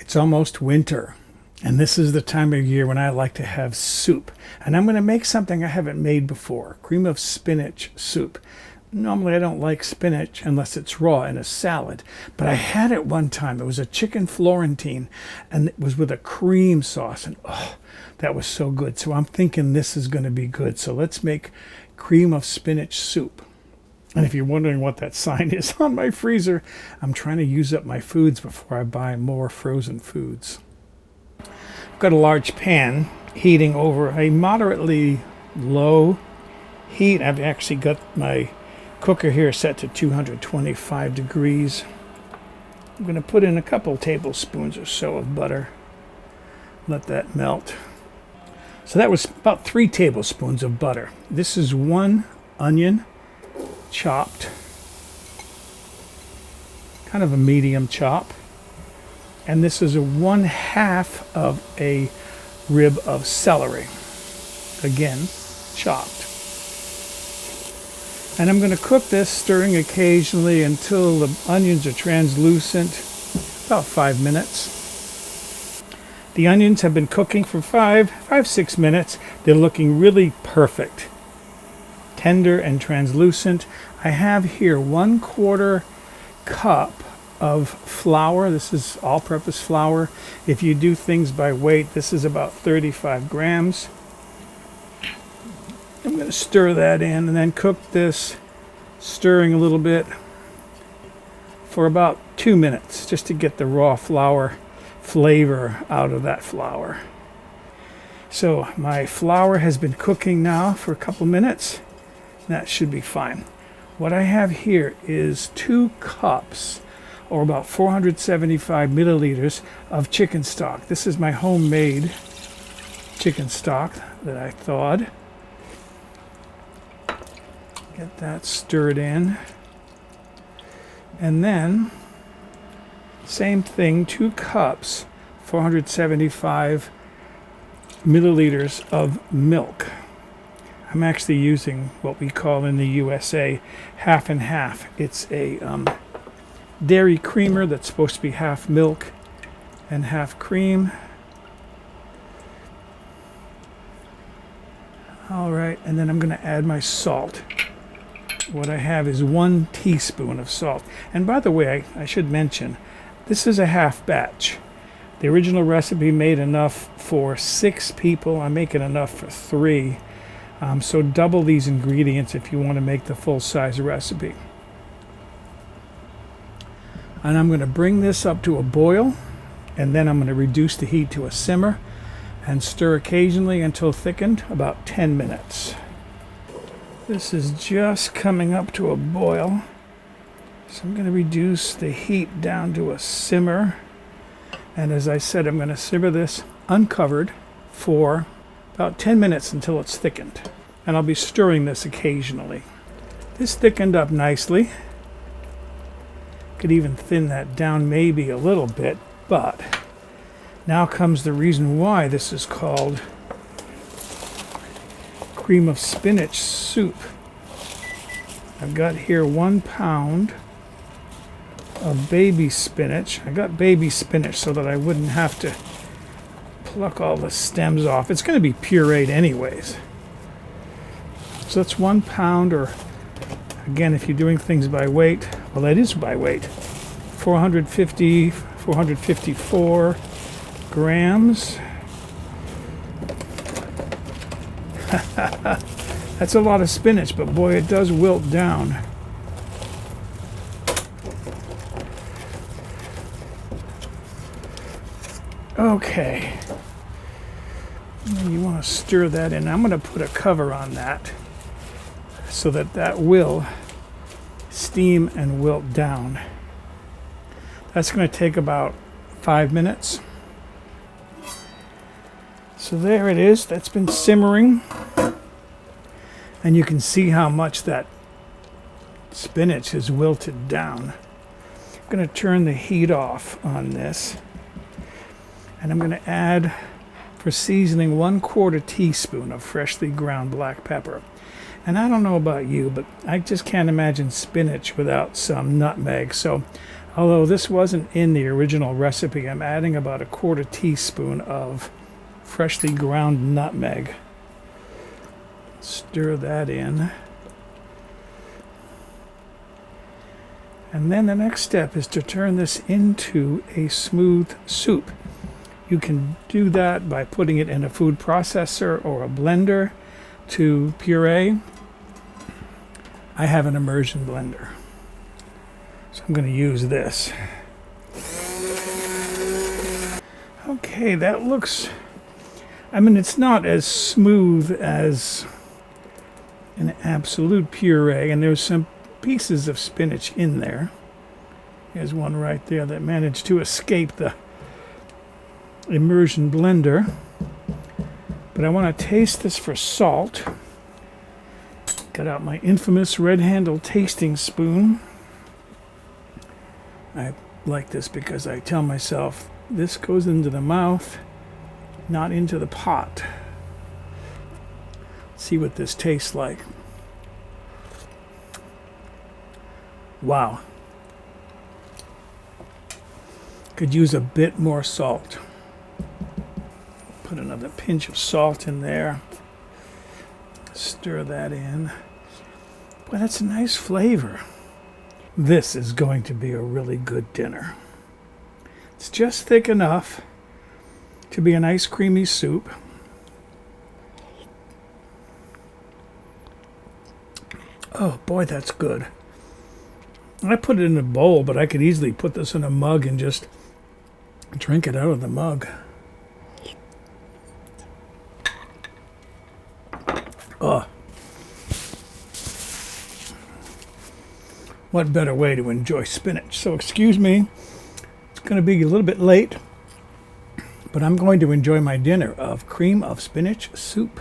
It's almost winter, and this is the time of year when I like to have soup. And I'm going to make something I haven't made before, cream of spinach soup. Normally I don't like spinach unless it's raw in a salad, but I had it one time. It was a chicken Florentine, and it was with a cream sauce, and oh, that was so good. So I'm thinking this is going to be good. So let's make cream of spinach soup. And if you're wondering what that sign is on my freezer, I'm trying to use up my foods before I buy more frozen foods. I've got a large pan heating over a moderately low heat. I've actually got my cooker here set to 225 degrees. I'm going to put in a couple tablespoons or so of butter. Let that melt. So that was about 3 tablespoons of butter. This is 1 onion, chopped, kind of a medium chop, and this is a 1/2 of a rib of celery, again chopped. And I'm going to cook this, stirring occasionally until the onions are translucent, about 5 minutes. The onions have been cooking for 5-6 minutes. They're looking really perfect, tender and translucent. I have here 1/4 cup of flour. This is all-purpose flour. If you do things by weight, this is about 35 grams. I'm going to stir that in and then cook this, stirring a little bit for about 2 minutes, just to get the raw flour flavor out of that flour. So my flour has been cooking now for a couple minutes. That should be fine. What I have here is 2 cups, or about 475 milliliters of chicken stock. This is my homemade chicken stock that I thawed. Get that stirred in. And then, same thing, 2 cups, 475 milliliters of milk. I'm actually using what we call in the USA half and half. It's a dairy creamer that's supposed to be half milk and half cream. All right, and then I'm going to add my salt. What I have is 1 teaspoon of salt. And by the way, I should mention, this is a half batch. The original recipe made enough for 6 people. I'm making enough for 3. So double these ingredients if you want to make the full-size recipe. And I'm going to bring this up to a boil, and then I'm going to reduce the heat to a simmer and stir occasionally until thickened, about 10 minutes. This is just coming up to a boil, so I'm going to reduce the heat down to a simmer. And as I said, I'm going to simmer this uncovered for about 10 minutes until it's thickened. And I'll be stirring this occasionally. This thickened up nicely. Could even thin that down maybe a little bit, but now comes the reason why this is called cream of spinach soup. I've got here 1 pound of baby spinach. I got baby spinach so that I wouldn't have to pluck all the stems off. It's going to be pureed anyways. So that's 1 pound, or again, if you're doing things by weight, well, that is by weight. 454 grams. That's a lot of spinach, but boy, it does wilt down. Okay. And then you want to stir that in. I'm going to put a cover on that so that that will steam and wilt down. That's going to take about 5 minutes. So there it is. That's been simmering. And you can see how much that spinach has wilted down. I'm going to turn the heat off on this. And I'm going to add, for seasoning, 1/4 teaspoon of freshly ground black pepper. And I don't know about you, but I just can't imagine spinach without some nutmeg. So Although this wasn't in the original recipe, I'm adding about a 1/4 teaspoon of freshly ground nutmeg. Stir that in. And then the next step is to turn this into a smooth soup. You can do that by putting it in a food processor or a blender to puree. I have an immersion blender, so I'm going to use this. Okay, that looks, I mean, it's not as smooth as an absolute puree, and there's some pieces of spinach in there. There's one right there that managed to escape the immersion blender. But I want to taste this for salt. Got out my infamous red handle tasting spoon. I like this because I tell myself this goes into the mouth, not into the pot. See what this tastes like. Wow. Could use a bit more salt. Put another pinch of salt in there. Stir that in. Boy, that's a nice flavor. This is going to be a really good dinner. It's just thick enough to be a nice creamy soup. Oh boy, that's good. I put it in a bowl, but I could easily put this in a mug and just drink it out of the mug. Oh. What better way to enjoy spinach? So excuse me, it's going to be a little bit late, but I'm going to enjoy my dinner of cream of spinach soup.